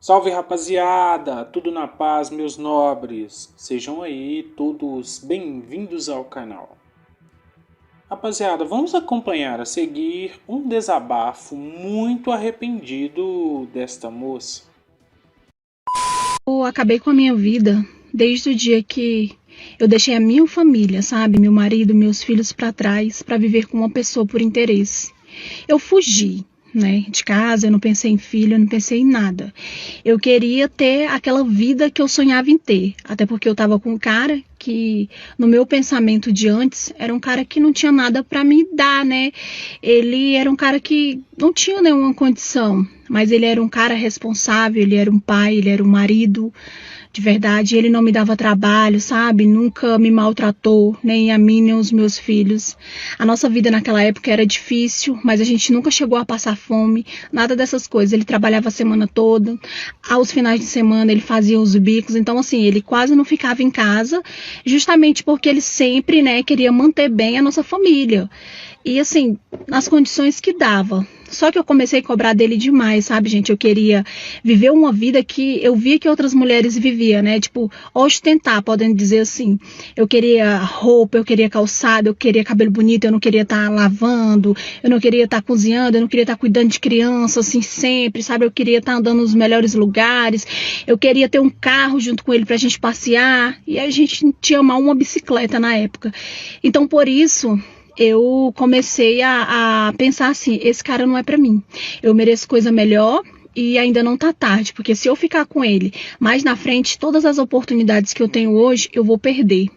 Salve rapaziada, tudo na paz meus nobres, sejam aí todos bem-vindos ao canal. Rapaziada, vamos acompanhar a seguir um desabafo muito arrependido desta moça. Eu acabei com a minha vida desde o dia que eu deixei a minha família, sabe? Meu marido, meus filhos pra trás, pra viver com uma pessoa por interesse. Eu fugi, né, de casa, eu não pensei em filho, eu não pensei em nada. Eu queria ter aquela vida que eu sonhava em ter, até porque eu tava com um cara que, no meu pensamento de antes, era um cara que não tinha nada pra me dar, né? Ele era um cara que não tinha nenhuma condição, mas ele era um cara responsável, ele era um pai, ele era um marido, de verdade, ele não me dava trabalho, sabe? Nunca me maltratou, nem a mim, nem os meus filhos. A nossa vida naquela época era difícil, mas a gente nunca chegou a passar fome, nada dessas coisas. Ele trabalhava a semana toda, aos finais de semana ele fazia os bicos, então assim, ele quase não ficava em casa, justamente porque ele sempre, né, queria manter bem a nossa família. E assim, nas condições que dava. Só que eu comecei a cobrar dele demais, sabe, gente? Eu queria viver uma vida que eu via que outras mulheres viviam, né? Tipo, ostentar, podem dizer assim. Eu queria roupa, eu queria calçado, eu queria cabelo bonito, eu não queria estar lavando, eu não queria estar cozinhando, eu não queria estar cuidando de criança, assim, sempre, sabe? Eu queria estar andando nos melhores lugares, eu queria ter um carro junto com ele pra gente passear, e a gente tinha mal uma bicicleta na época. Então, por isso eu comecei a pensar assim, esse cara não é pra mim, eu mereço coisa melhor e ainda não tá tarde, porque se eu ficar com ele mais na frente, todas as oportunidades que eu tenho hoje, eu vou perder.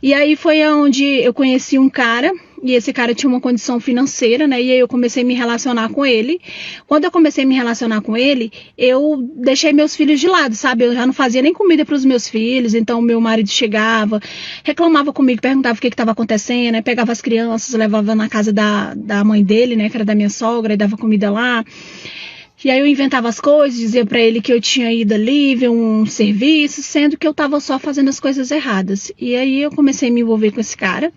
E aí foi onde eu conheci um cara, e esse cara tinha uma condição financeira, né? E aí eu comecei a me relacionar com ele. Quando eu comecei a me relacionar com ele, eu deixei meus filhos de lado, sabe? Eu já não fazia nem comida para os meus filhos, então meu marido chegava, reclamava comigo, perguntava o que estava acontecendo, né? Pegava as crianças, levava na casa da mãe dele, né? Que era da minha sogra, e dava comida lá. E aí eu inventava as coisas, dizia pra ele que eu tinha ido ali ver um serviço, sendo que eu tava só fazendo as coisas erradas. E aí eu comecei a me envolver com esse cara,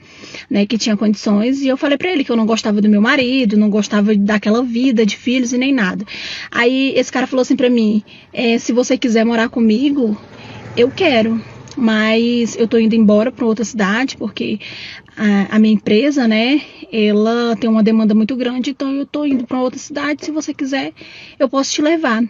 né, que tinha condições, e eu falei pra ele que eu não gostava do meu marido, não gostava daquela vida de filhos e nem nada. Aí esse cara falou assim pra mim, se você quiser morar comigo, eu quero. Mas eu tô indo embora para outra cidade, porque a minha empresa, né, ela tem uma demanda muito grande, então eu tô indo para outra cidade, se você quiser, eu posso te levar.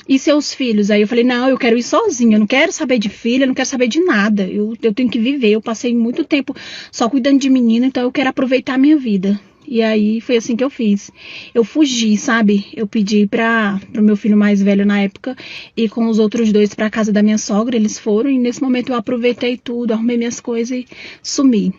E seus filhos? Aí eu falei, não, eu quero ir sozinha, eu não quero saber de filha, eu não quero saber de nada, eu tenho que viver, eu passei muito tempo só cuidando de menina, então eu quero aproveitar a minha vida. E aí foi assim que eu fiz. Eu fugi, sabe? Eu pedi para o meu filho mais velho na época ir com os outros dois para casa da minha sogra, eles foram, e nesse momento eu aproveitei tudo, arrumei minhas coisas e sumi.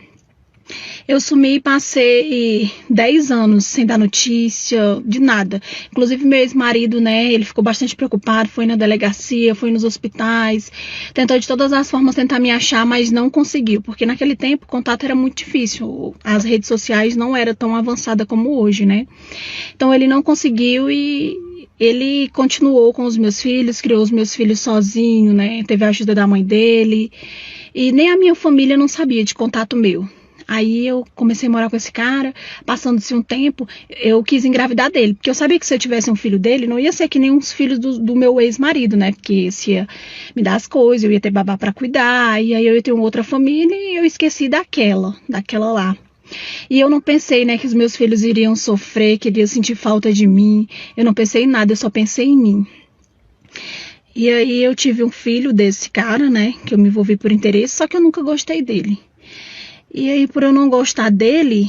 Eu sumi e passei 10 anos sem dar notícia de nada. Inclusive meu ex-marido, né, ele ficou bastante preocupado, foi na delegacia, foi nos hospitais, tentou de todas as formas tentar me achar, mas não conseguiu, porque naquele tempo o contato era muito difícil, as redes sociais não eram tão avançadas como hoje, né. Então ele não conseguiu e ele continuou com os meus filhos, criou os meus filhos sozinho, né, teve a ajuda da mãe dele, e nem a minha família não sabia de contato meu. Aí eu comecei a morar com esse cara, passando-se um tempo, eu quis engravidar dele, porque eu sabia que se eu tivesse um filho dele, não ia ser que nem os filhos do meu ex-marido, né, porque esse ia me dar as coisas, eu ia ter babá pra cuidar, e aí eu ia ter uma outra família, e eu esqueci daquela lá. E eu não pensei, né, que os meus filhos iriam sofrer, que iriam sentir falta de mim, eu não pensei em nada, eu só pensei em mim. E aí eu tive um filho desse cara, né, que eu me envolvi por interesse, só que eu nunca gostei dele. E aí, por eu não gostar dele,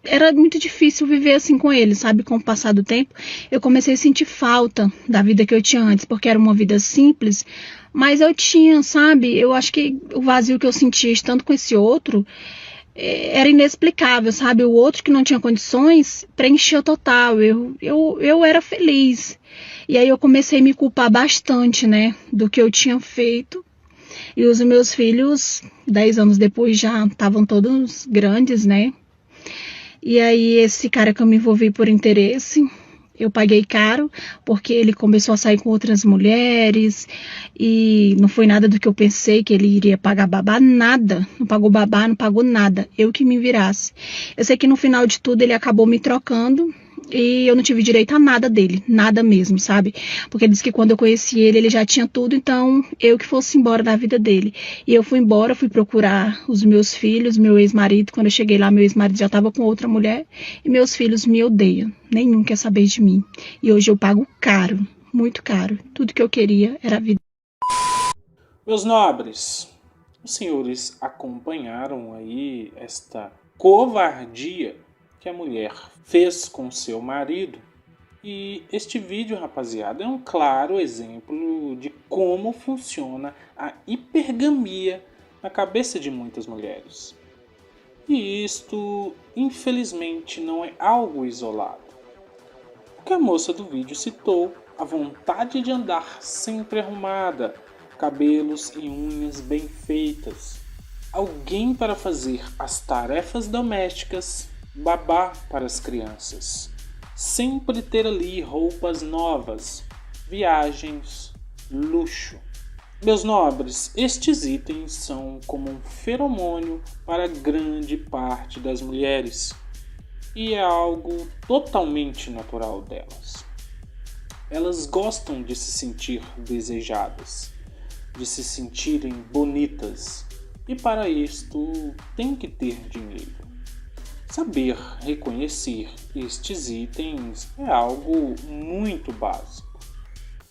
era muito difícil viver assim com ele, sabe? Com o passar do tempo, eu comecei a sentir falta da vida que eu tinha antes, porque era uma vida simples, mas eu tinha, sabe? Eu acho que o vazio que eu sentia estando com esse outro era inexplicável, sabe? O outro que não tinha condições preencheu total, eu era feliz. E aí eu comecei a me culpar bastante, né? Do que eu tinha feito. E os meus filhos, 10 anos depois, já estavam todos grandes, né? E aí esse cara que eu me envolvi por interesse, eu paguei caro, porque ele começou a sair com outras mulheres, e não foi nada do que eu pensei, que ele iria pagar babá, nada. Não pagou babá, não pagou nada, eu que me virasse. Eu sei que no final de tudo ele acabou me trocando, E eu não tive direito a nada dele, nada mesmo, sabe? Porque ele disse que quando eu conheci ele, ele já tinha tudo, então eu que fosse embora da vida dele. E eu fui embora, fui procurar os meus filhos, meu ex-marido. Quando eu cheguei lá, meu ex-marido já estava com outra mulher. E meus filhos me odeiam, nenhum quer saber de mim. E hoje eu pago caro, muito caro. Tudo que eu queria era a vida. Meus nobres, os senhores acompanharam aí esta covardia que a mulher fez com seu marido. E este vídeo, rapaziada, é um claro exemplo de como funciona a hipergamia na cabeça de muitas mulheres. E isto, infelizmente, não é algo isolado. O que a moça do vídeo citou, a vontade de andar sempre arrumada, cabelos e unhas bem feitas, alguém para fazer as tarefas domésticas, babá para as crianças, sempre ter ali roupas novas, viagens, luxo. Meus nobres, estes itens são como um feromônio para grande parte das mulheres e é algo totalmente natural delas. Elas gostam de se sentir desejadas, de se sentirem bonitas e para isto tem que ter dinheiro. Saber reconhecer estes itens é algo muito básico.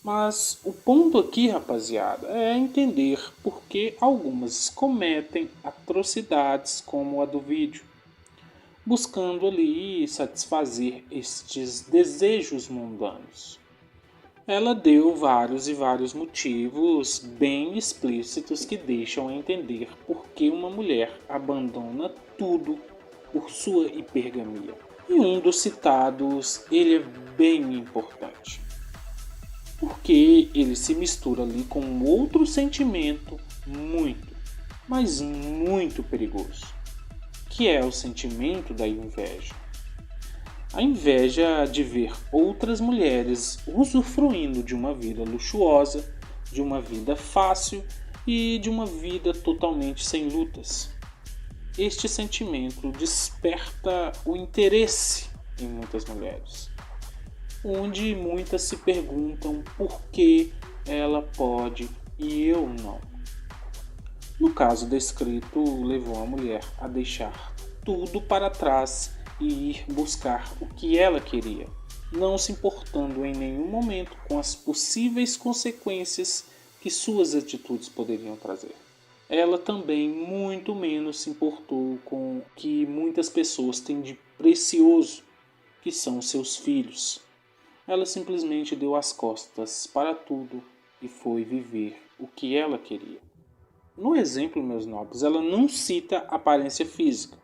Mas o ponto aqui, rapaziada, é entender por que algumas cometem atrocidades como a do vídeo, buscando ali satisfazer estes desejos mundanos. Ela deu vários e vários motivos bem explícitos que deixam entender por que uma mulher abandona tudo por sua hipergamia. E um dos citados, ele é bem importante, porque ele se mistura ali com um outro sentimento muito, mas muito perigoso, que é o sentimento da inveja. A inveja de ver outras mulheres usufruindo de uma vida luxuosa, de uma vida fácil e de uma vida totalmente sem lutas. Este sentimento desperta o interesse em muitas mulheres, onde muitas se perguntam por que ela pode e eu não. No caso descrito, levou a mulher a deixar tudo para trás e ir buscar o que ela queria, não se importando em nenhum momento com as possíveis consequências que suas atitudes poderiam trazer. Ela também muito menos se importou com o que muitas pessoas têm de precioso, que são seus filhos. Ela simplesmente deu as costas para tudo e foi viver o que ela queria. No exemplo, meus nobres, ela não cita aparência física,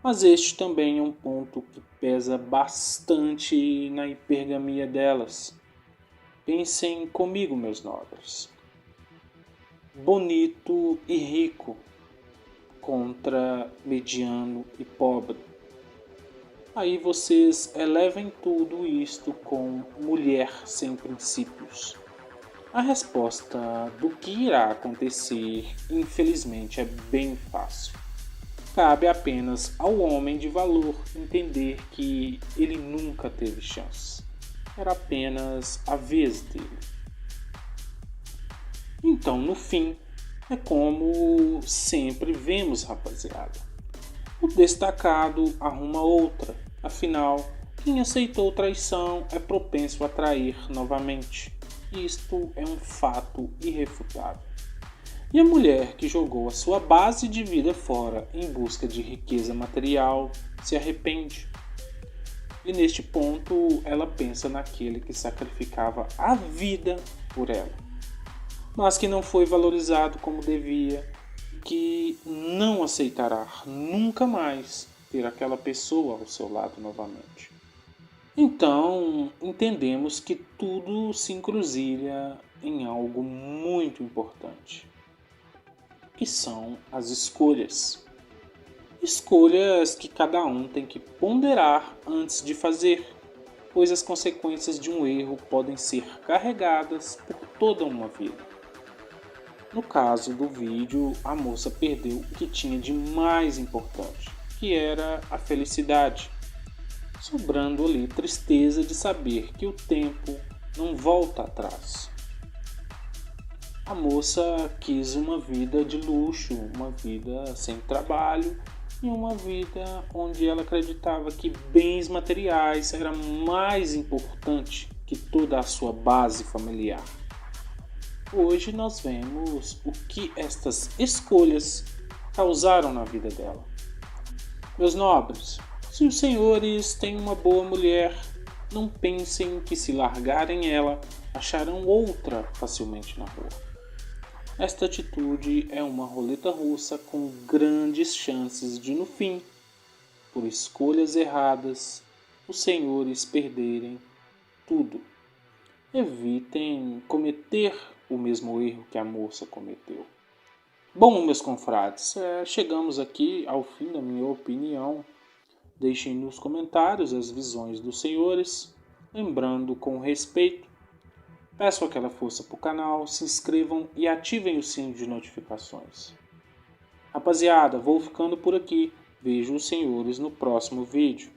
mas este também é um ponto que pesa bastante na hipergamia delas. Pensem comigo, meus nobres. Bonito e rico contra mediano e pobre. Aí vocês elevem tudo isto com mulher sem princípios. A resposta do que irá acontecer, infelizmente, é bem fácil. Cabe apenas ao homem de valor entender que ele nunca teve chance. Era apenas a vez dele. Então, no fim, é como sempre vemos, rapaziada. O destacado arruma outra. Afinal, quem aceitou traição é propenso a trair novamente. Isto é um fato irrefutável. E a mulher que jogou a sua base de vida fora em busca de riqueza material se arrepende. E neste ponto ela pensa naquele que sacrificava a vida por ela, mas que não foi valorizado como devia, que não aceitará nunca mais ter aquela pessoa ao seu lado novamente. Então entendemos que tudo se encruzilha em algo muito importante, que são as escolhas. Escolhas que cada um tem que ponderar antes de fazer, pois as consequências de um erro podem ser carregadas por toda uma vida. No caso do vídeo, a moça perdeu o que tinha de mais importante, que era a felicidade. sobrando ali tristeza de saber que o tempo não volta atrás. A moça quis uma vida de luxo, uma vida sem trabalho e uma vida onde ela acreditava que bens materiais era mais importante que toda a sua base familiar. Hoje nós vemos o que estas escolhas causaram na vida dela. Meus nobres, se os senhores têm uma boa mulher, não pensem que se largarem ela, acharão outra facilmente na rua. Esta atitude é uma roleta russa com grandes chances de, no fim, por escolhas erradas, os senhores perderem tudo. Evitem cometer o mesmo erro que a moça cometeu. Bom, meus confrades, chegamos aqui ao fim da minha opinião. Deixem nos comentários as visões dos senhores, lembrando com respeito. Peço aquela força para o canal, se inscrevam e ativem o sino de notificações. Rapaziada, vou ficando por aqui. Vejo os senhores no próximo vídeo.